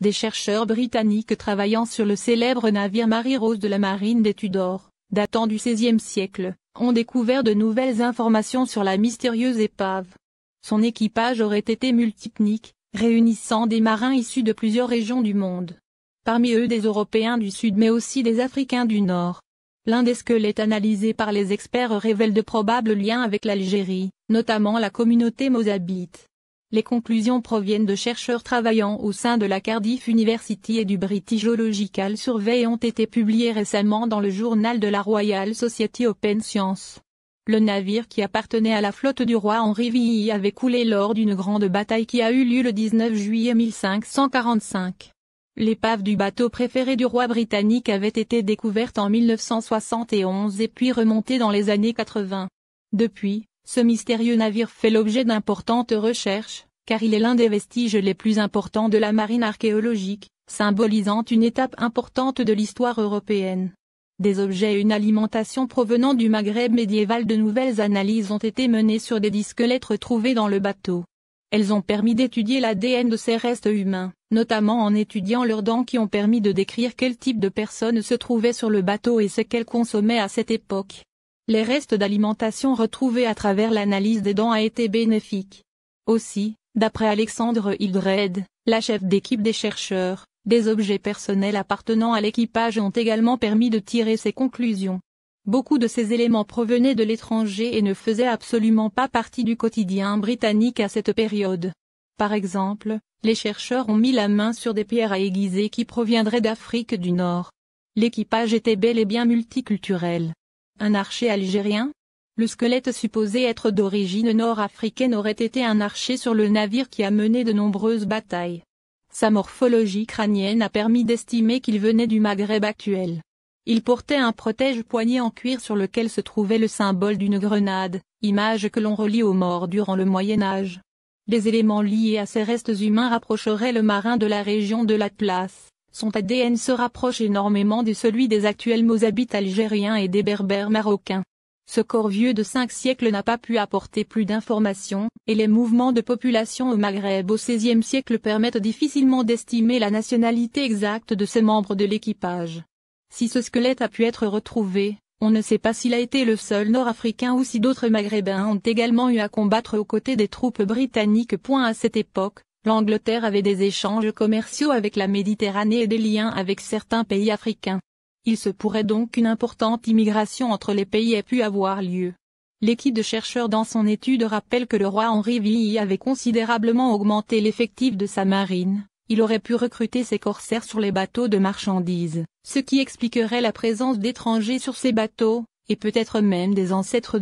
Des chercheurs britanniques travaillant sur le célèbre navire Mary Rose de la marine des Tudors, datant du XVIe siècle, ont découvert de nouvelles informations sur la mystérieuse épave. Son équipage aurait été multiethnique, réunissant des marins issus de plusieurs régions du monde. Parmi eux des Européens du Sud mais aussi des Africains du Nord. L'un des squelettes analysés par les experts révèle de probables liens avec l'Algérie, notamment la communauté mozabite. Les conclusions proviennent de chercheurs travaillant au sein de la Cardiff University et du British Geological Survey et ont été publiées récemment dans le journal de la Royal Society Open Science. Le navire qui appartenait à la flotte du roi Henri VI avait coulé lors d'une grande bataille qui a eu lieu le 19 juillet 1545. L'épave du bateau préféré du roi britannique avait été découverte en 1971 et puis remontée dans les années 80. Depuis, ce mystérieux navire fait l'objet d'importantes recherches, car il est l'un des vestiges les plus importants de la marine archéologique, symbolisant une étape importante de l'histoire européenne. Des objets et une alimentation provenant du Maghreb médiéval. De nouvelles analyses ont été menées sur des squelettes retrouvés dans le bateau. Elles ont permis d'étudier l'ADN de ces restes humains, notamment en étudiant leurs dents qui ont permis de décrire quel type de personnes se trouvaient sur le bateau et ce qu'elles consommaient à cette époque. Les restes d'alimentation retrouvés à travers l'analyse des dents a été bénéfique. Aussi, d'après Alexandre Hildred, la chef d'équipe des chercheurs, des objets personnels appartenant à l'équipage ont également permis de tirer ces conclusions. Beaucoup de ces éléments provenaient de l'étranger et ne faisaient absolument pas partie du quotidien britannique à cette période. Par exemple, les chercheurs ont mis la main sur des pierres à aiguiser qui proviendraient d'Afrique du Nord. L'équipage était bel et bien multiculturel. Un archer algérien? Le squelette supposé être d'origine nord-africaine aurait été un archer sur le navire qui a mené de nombreuses batailles. Sa morphologie crânienne a permis d'estimer qu'il venait du Maghreb actuel. Il portait un protège-poignet en cuir sur lequel se trouvait le symbole d'une grenade, image que l'on relie aux morts durant le Moyen-Âge. Les éléments liés à ces restes humains rapprocheraient le marin de la région de l'Atlas. Son ADN se rapproche énormément de celui des actuels Mozabites algériens et des Berbères marocains. Ce corps vieux de 5 siècles n'a pas pu apporter plus d'informations, et les mouvements de population au Maghreb au XVIe siècle permettent difficilement d'estimer la nationalité exacte de ces membres de l'équipage. Si ce squelette a pu être retrouvé, on ne sait pas s'il a été le seul nord-africain ou si d'autres maghrébins ont également eu à combattre aux côtés des troupes britanniques. À cette époque, l'Angleterre avait des échanges commerciaux avec la Méditerranée et des liens avec certains pays africains. Il se pourrait donc qu'une importante immigration entre les pays ait pu avoir lieu. L'équipe de chercheurs dans son étude rappelle que le roi Henri VI avait considérablement augmenté l'effectif de sa marine. Il aurait pu recruter ses corsaires sur les bateaux de marchandises, ce qui expliquerait la présence d'étrangers sur ces bateaux, et peut-être même des ancêtres